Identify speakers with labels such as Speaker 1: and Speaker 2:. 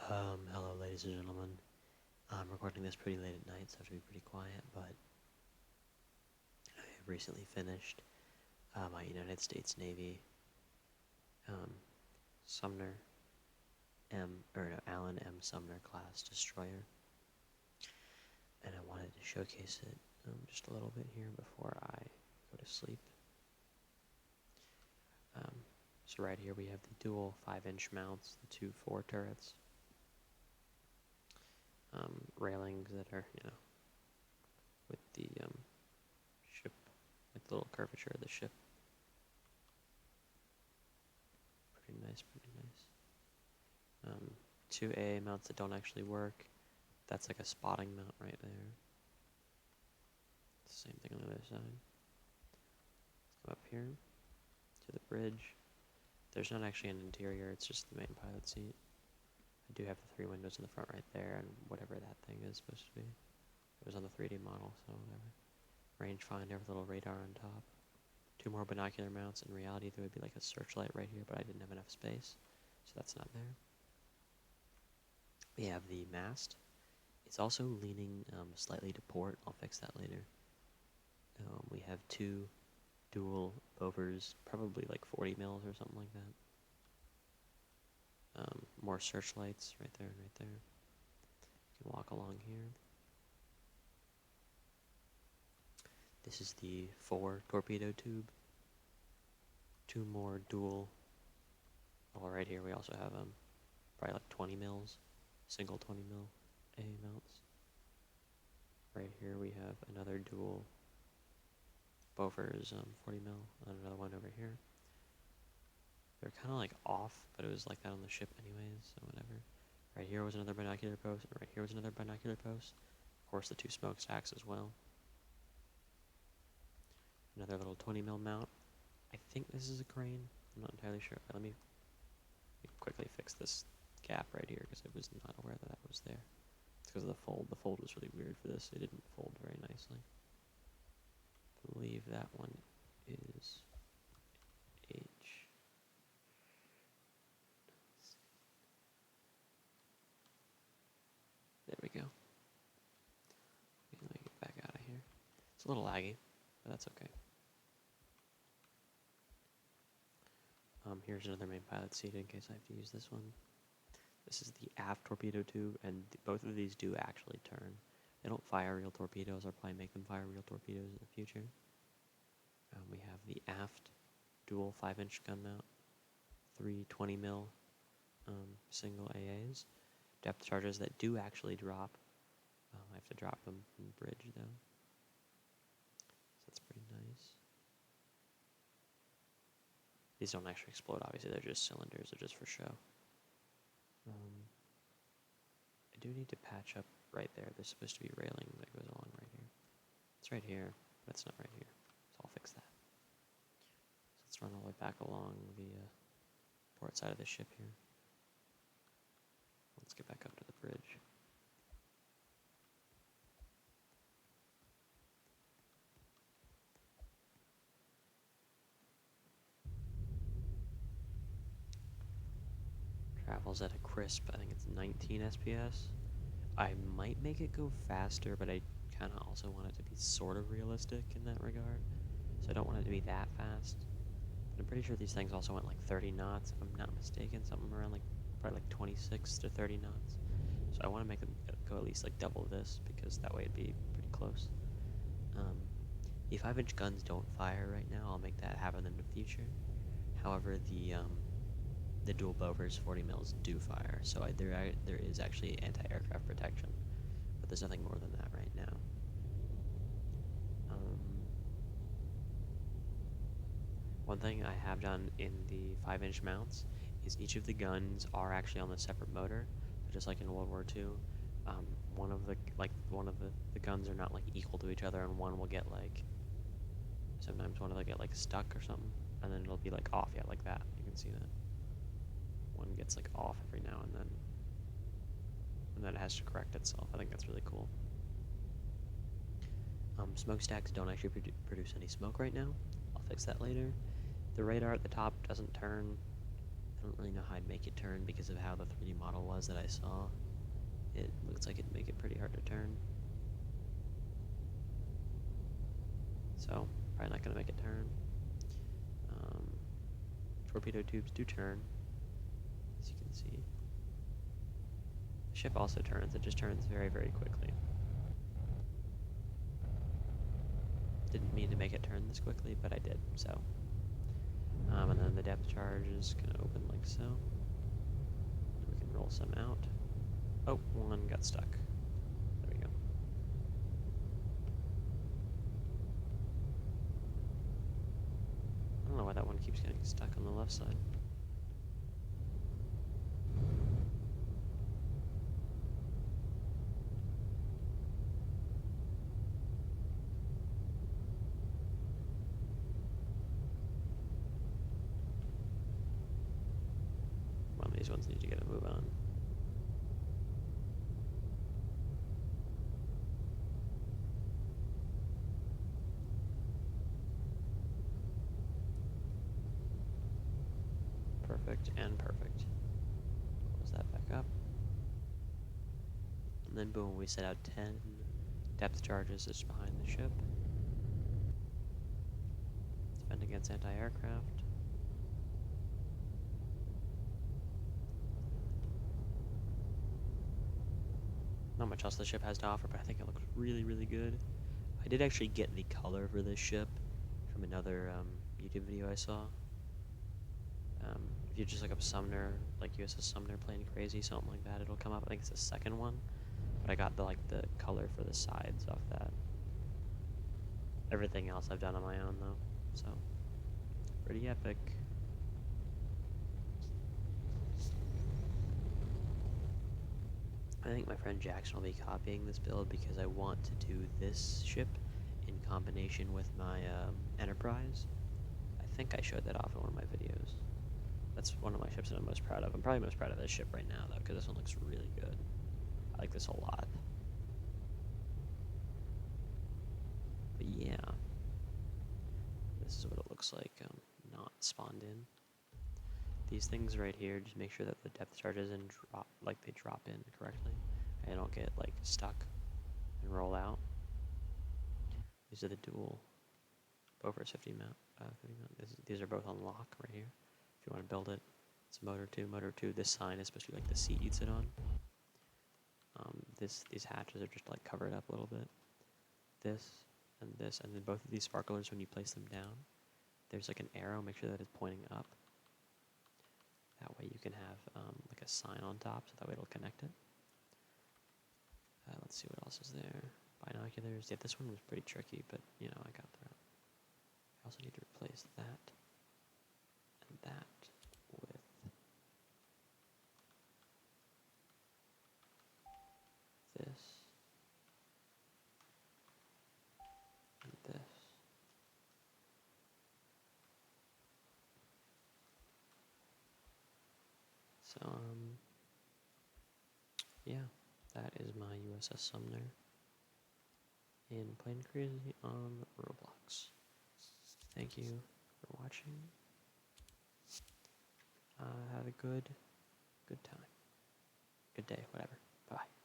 Speaker 1: Hello, ladies and gentlemen. I'm recording this pretty late at night, so I have to be pretty quiet, but I have recently finished my United States Navy um, Sumner Allen M. Sumner class destroyer, and I wanted to showcase it just a little bit here before I go to sleep. Um, so right here we have the dual 5-inch mounts, the two fore turrets, railings that are, with the ship, with the little curvature of the ship. Pretty nice, pretty nice. 2A mounts that don't actually work. That's like a spotting mount right there. Same thing on the other side. Let's go up here to the bridge. There's not actually an interior, it's just the main pilot seat. I do have the 3 windows in the front right there, and whatever that thing is supposed to be. It was on the 3D model, so whatever. Rangefinder with a little radar on top. 2 more binocular mounts. In reality, there would be like a searchlight right here, but I didn't have enough space, so that's not there. We have the mast. It's also leaning slightly to port. I'll fix that later. We have 2 dual bovers, probably like 40 mils or something like that. More searchlights right there and right there. You can walk along here. This is the 4 torpedo tube. 2 more dual. Oh, right here we also have probably like 20 mils, single 20 mil A mounts. Right here we have another dual Bofors 40 mil, and another one over here. They're kind of like off, but it was like that on the ship anyways, so whatever. Right here was another binocular post, and right here was another binocular post. Of course, the 2 smokestacks as well. Another little 20 mil mount. I think this is a crane. I'm not entirely sure. Let me quickly fix this gap right here, because I was not aware that that was there. It's because of the fold. The fold was really weird for this. It didn't fold very nicely. I believe that one is H. There we go. Let me get back out of here. It's a little laggy, but that's okay. Here's another main pilot seat in case I have to use this one. This is the aft torpedo tube, and both of these do actually turn. They don't fire real torpedoes. I'll probably make them fire real torpedoes in the future. We have the aft dual 5-inch gun mount, 3 20 mil single AAs. Depth charges that do actually drop. I have to drop them from the bridge though. So that's pretty nice. These don't actually explode, obviously, they're just cylinders, they're just for show. I do need to patch up right there. There's supposed to be railing that goes along right here. It's right here, but it's not right here, so I'll fix that. So let's run all the way back along the port side of the ship here. Let's get back up to the bridge. Travels at a crisp, I think it's 19 SPS. I might make it go faster, but I kind of also want it to be sort of realistic in that regard. So I don't want it to be that fast. But I'm pretty sure these things also went like 30 knots, if I'm not mistaken. Something around like, probably like 26 to 30 knots. So I want to make them go at least like double this, because that way it'd be pretty close. The 5-inch guns don't fire right now. I'll make that happen in the future. However, the dual Bovers 40 mils do fire, so there is actually anti-aircraft protection, but there's nothing more than that right now. One thing I have done in the 5-inch mounts is each of the guns are actually on a separate motor, so just like in World War II. One of the guns are not like equal to each other, and one will get like, sometimes one will get like stuck or something, and then it'll be like off, yeah, like that. You can see that. One gets like off every now and then it has to correct itself. I think that's really cool. Smokestacks don't actually produce any smoke right now. I'll fix that later. The radar at the top doesn't turn. I don't really know how I'd make it turn because of how the 3D model was that I saw. It looks like it'd make it pretty hard to turn. So, probably not going to make it turn. Torpedo tubes do turn, as you can see. The ship also turns, it just turns very, very quickly. Didn't mean to make it turn this quickly, but I did, so. And then the depth charge is going to open like so. We can roll some out. Oh, one got stuck. There we go. I don't know why that one keeps getting stuck on the left side. One of these ones need to get a move on. Perfect and perfect. Close that back up. And then boom, we set out 10 depth charges just behind the ship. Defend against anti-aircraft. Not much else the ship has to offer, but I think it looks really, really good. I did actually get the color for this ship from another YouTube video I saw. If you just look up Sumner, like USS Sumner Plane Crazy, something like that, it'll come up. I think it's the second one, but I got the color for the sides off that. Everything else I've done on my own though, so pretty epic. I think my friend Jackson will be copying this build because I want to do this ship in combination with my Enterprise. I think I showed that off in one of my videos. That's one of my ships that I'm most proud of. I'm probably most proud of this ship right now, though, because this one looks really good. I like this a lot. But yeah, this is what it looks like, not spawned in. These things right here, just make sure that the depth charges and they drop in correctly. And don't get like stuck and roll out. These are the dual Bofors 50 mount. These are both on lock right here. If you want to build it, it's motor 2, motor 2. This sign is supposed to be like the seat you'd sit on. These hatches are just like covered up a little bit. This, and then both of these sparklers, when you place them down, there's like an arrow. Make sure that it's pointing up. That way you can have like a sign on top, so that way it'll connect it. Let's see what else is there. Binoculars. Yeah, this one was pretty tricky, but you know, I got through it. I also need to replace that and that with this and this. So, yeah, that is my USS Sumner in Plane Crazy on Roblox. Thank you for watching. Have a good time. Good day, whatever. Bye.